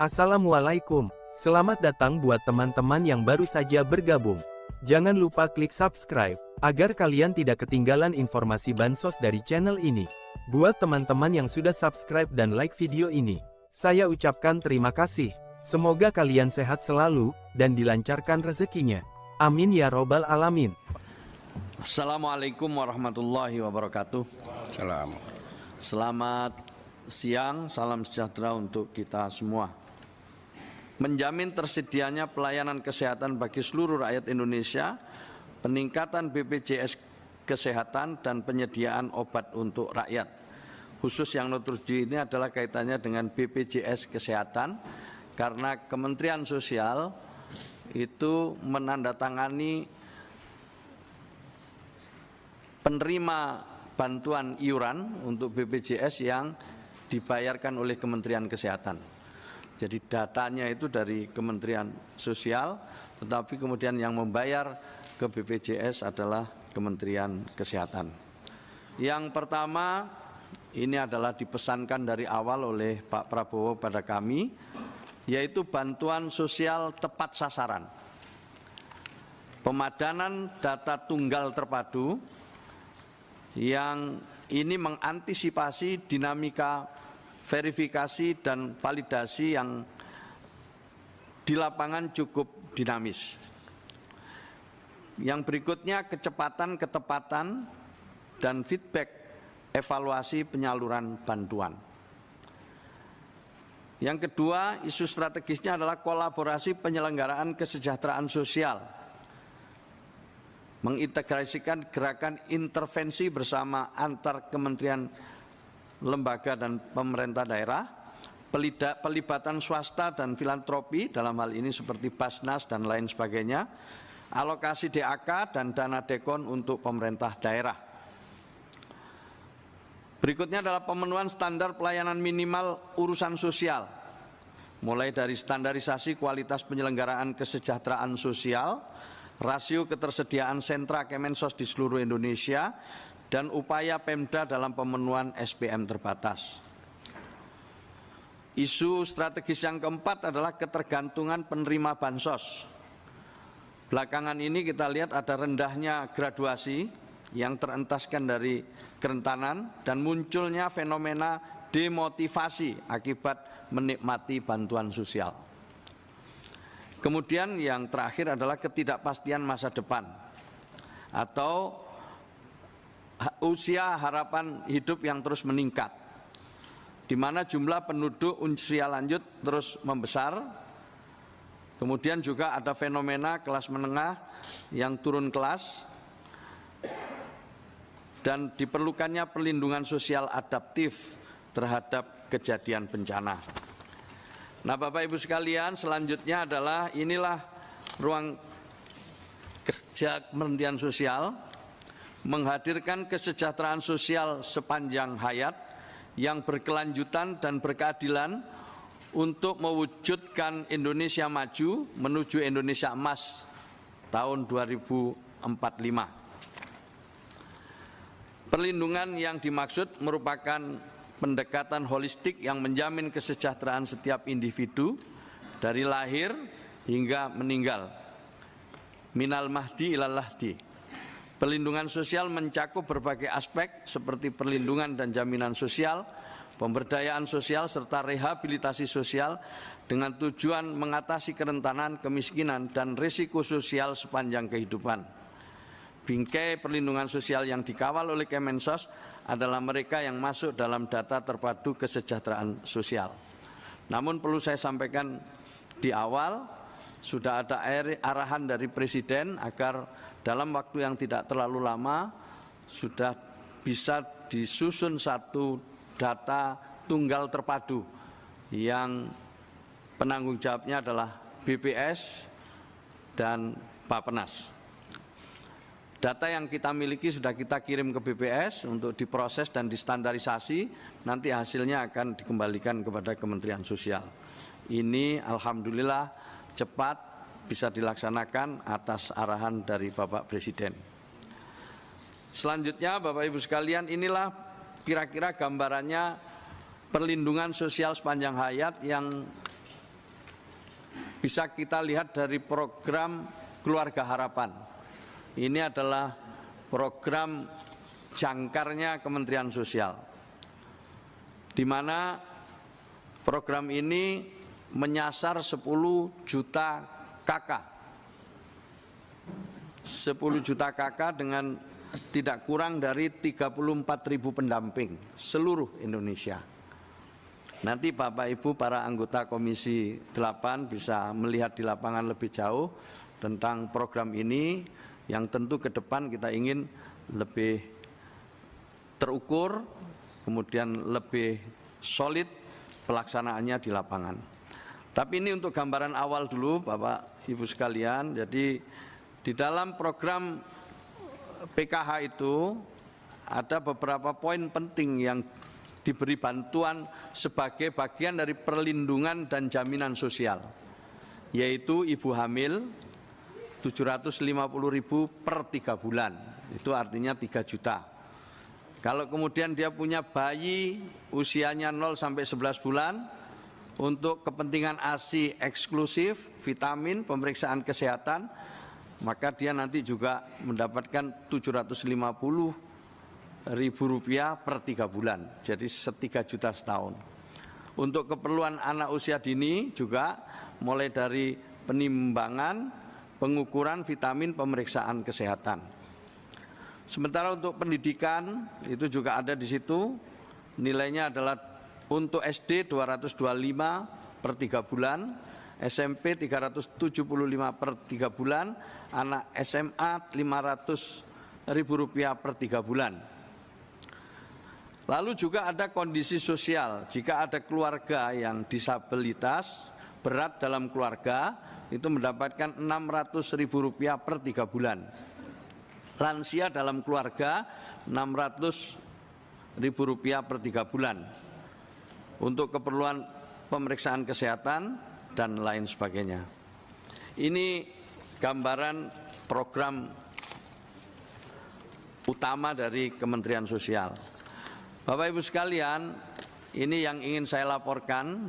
Assalamualaikum, selamat datang buat teman-teman yang baru saja bergabung. Jangan lupa klik subscribe, agar kalian tidak ketinggalan informasi bansos dari channel ini. Buat teman-teman yang sudah subscribe dan like video ini, saya ucapkan terima kasih. Semoga kalian sehat selalu, dan dilancarkan rezekinya. Amin ya robbal alamin. Assalamualaikum warahmatullahi wabarakatuh. Selamat siang, salam sejahtera untuk kita semua. Menjamin tersedianya pelayanan kesehatan bagi seluruh rakyat Indonesia, peningkatan BPJS Kesehatan dan penyediaan obat untuk rakyat. Khusus yang nomor 7 ini adalah kaitannya dengan BPJS Kesehatan, karena Kementerian Sosial itu menandatangani penerima bantuan iuran untuk BPJS yang dibayarkan oleh Kementerian Kesehatan. Jadi datanya itu dari Kementerian Sosial, tetapi kemudian yang membayar ke BPJS adalah Kementerian Kesehatan. Yang pertama, ini adalah dipesankan dari awal oleh Pak Prabowo pada kami, yaitu bantuan sosial tepat sasaran. Pemadanan data tunggal terpadu yang ini mengantisipasi dinamika verifikasi dan validasi yang di lapangan cukup dinamis. Yang berikutnya kecepatan, ketepatan, dan feedback evaluasi penyaluran bantuan. Yang kedua, isu strategisnya adalah kolaborasi penyelenggaraan kesejahteraan sosial, mengintegrasikan gerakan intervensi bersama antar kementerian, lembaga dan pemerintah daerah, pelibatan swasta dan filantropi dalam hal ini seperti Basnas dan lain sebagainya, alokasi DAK dan dana dekon untuk pemerintah daerah. Berikutnya adalah pemenuhan standar pelayanan minimal urusan sosial, mulai dari standarisasi kualitas penyelenggaraan kesejahteraan sosial, rasio ketersediaan sentra Kemensos di seluruh Indonesia, dan upaya Pemda dalam pemenuhan SPM terbatas. Isu strategis yang keempat adalah ketergantungan penerima bansos. Belakangan ini kita lihat ada rendahnya graduasi yang terentaskan dari kerentanan dan munculnya fenomena demotivasi akibat menikmati bantuan sosial. Kemudian yang terakhir adalah ketidakpastian masa depan atau usia harapan hidup yang terus meningkat, di mana jumlah penduduk usia lanjut terus membesar. Kemudian juga ada fenomena kelas menengah yang turun kelas, dan diperlukannya perlindungan sosial adaptif terhadap kejadian bencana. Nah, Bapak Ibu sekalian, selanjutnya adalah inilah ruang kerja Kementerian Sosial, menghadirkan kesejahteraan sosial sepanjang hayat yang berkelanjutan dan berkeadilan untuk mewujudkan Indonesia maju menuju Indonesia emas tahun 2045. Perlindungan yang dimaksud merupakan pendekatan holistik yang menjamin kesejahteraan setiap individu dari lahir hingga meninggal, minal mahdi ilal lahdi. Perlindungan sosial mencakup berbagai aspek seperti perlindungan dan jaminan sosial, pemberdayaan sosial, serta rehabilitasi sosial dengan tujuan mengatasi kerentanan, kemiskinan, dan risiko sosial sepanjang kehidupan. Bingkai perlindungan sosial yang dikawal oleh Kemensos adalah mereka yang masuk dalam data terpadu kesejahteraan sosial. Namun perlu saya sampaikan di awal, sudah ada arahan dari Presiden agar dalam waktu yang tidak terlalu lama sudah bisa disusun satu data tunggal terpadu yang penanggung jawabnya adalah BPS dan Bappenas. Data yang kita miliki sudah kita kirim ke BPS untuk diproses dan distandarisasi, nanti hasilnya akan dikembalikan kepada Kementerian Sosial. Ini alhamdulillah cepat bisa dilaksanakan atas arahan dari Bapak Presiden. Selanjutnya Bapak Ibu sekalian, inilah kira-kira gambarannya perlindungan sosial sepanjang hayat yang bisa kita lihat dari program Keluarga Harapan. Ini adalah program jangkarnya Kementerian Sosial, di mana program ini menyasar 10 juta KK. 10 juta KK dengan tidak kurang dari 34.000 pendamping seluruh Indonesia. Nanti Bapak Ibu para anggota Komisi 8 bisa melihat di lapangan lebih jauh tentang program ini yang tentu ke depan kita ingin lebih terukur, kemudian lebih solid pelaksanaannya di lapangan. Tapi ini untuk gambaran awal dulu Bapak Ibu sekalian. Jadi di dalam program PKH itu ada beberapa poin penting yang diberi bantuan sebagai bagian dari perlindungan dan jaminan sosial, yaitu ibu hamil 750.000 per 3 bulan, itu artinya 3 juta. Kalau kemudian dia punya bayi usianya 0 sampai 11 bulan, untuk kepentingan ASI eksklusif, vitamin, pemeriksaan kesehatan, maka dia nanti juga mendapatkan 750.000 rupiah per 3 bulan, jadi 3 juta setahun. Untuk keperluan anak usia dini juga mulai dari penimbangan, pengukuran vitamin, pemeriksaan kesehatan. Sementara untuk pendidikan itu juga ada di situ, nilainya adalah untuk SD 225 per 3 bulan, SMP 375 per 3 bulan, anak SMA 500.000 rupiah per 3 bulan. Lalu juga ada kondisi sosial, jika ada keluarga yang disabilitas berat dalam keluarga itu mendapatkan 600.000 rupiah per 3 bulan. Lansia dalam keluarga 600.000 rupiah per 3 bulan untuk keperluan pemeriksaan kesehatan dan lain sebagainya. Ini gambaran program utama dari Kementerian Sosial. Bapak Ibu sekalian, ini yang ingin saya laporkan,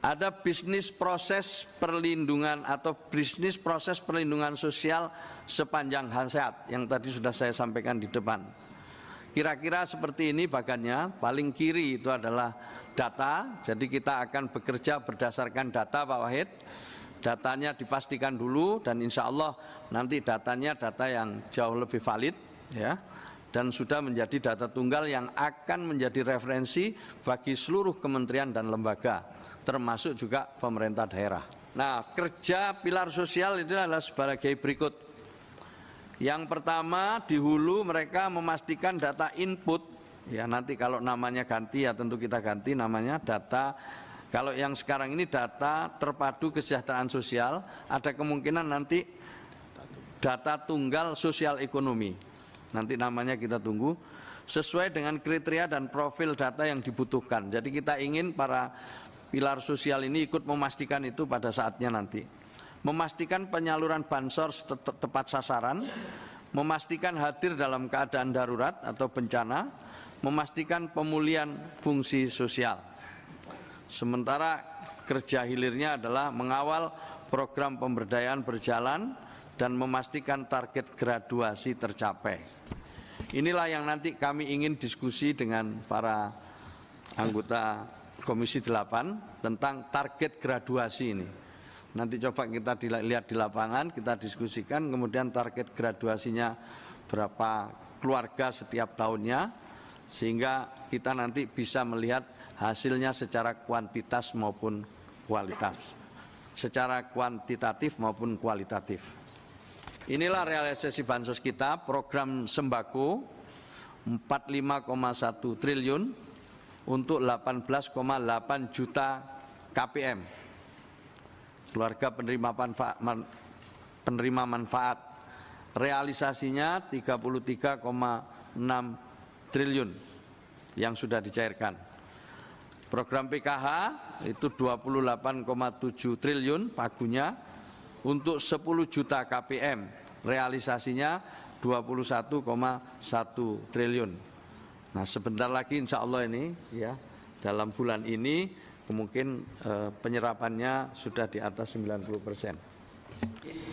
ada bisnis proses perlindungan atau bisnis proses perlindungan sosial sepanjang hayat yang tadi sudah saya sampaikan di depan. Kira-kira seperti ini bagannya, paling kiri itu adalah data, jadi kita akan bekerja berdasarkan data Pak Wahid. Datanya dipastikan dulu dan insya Allah nanti datanya data yang jauh lebih valid ya. Dan sudah menjadi data tunggal yang akan menjadi referensi bagi seluruh kementerian dan lembaga, termasuk juga pemerintah daerah. Nah, kerja pilar sosial itu adalah sebagai berikut. Yang pertama, di hulu mereka memastikan data input, ya nanti kalau namanya ganti ya tentu kita ganti namanya data. Kalau yang sekarang ini data terpadu kesejahteraan sosial, ada kemungkinan nanti data tunggal sosial ekonomi. Nanti namanya kita tunggu sesuai dengan kriteria dan profil data yang dibutuhkan. Jadi kita ingin para pilar sosial ini ikut memastikan itu pada saatnya nanti. Memastikan penyaluran bansos tepat sasaran, memastikan hadir dalam keadaan darurat atau bencana, memastikan pemulihan fungsi sosial. Sementara kerja hilirnya adalah mengawal program pemberdayaan berjalan dan memastikan target graduasi tercapai. Inilah yang nanti kami ingin diskusi dengan para anggota Komisi 8 tentang target graduasi ini. Nanti coba kita lihat di lapangan, kita diskusikan kemudian target graduasinya berapa keluarga setiap tahunnya, sehingga kita nanti bisa melihat hasilnya secara kuantitas maupun kualitas, secara kuantitatif maupun kualitatif. Inilah realisasi bansos kita, program sembako 45,1 triliun untuk 18,8 juta KPM, keluarga penerima manfaat. Realisasinya 33,6 triliun yang sudah dicairkan. Program PKH itu 28,7 triliun pagunya untuk 10 juta KPM, realisasinya 21,1 triliun. Nah sebentar lagi insya Allah ini ya, dalam bulan ini mungkin penyerapannya sudah di atas 90%.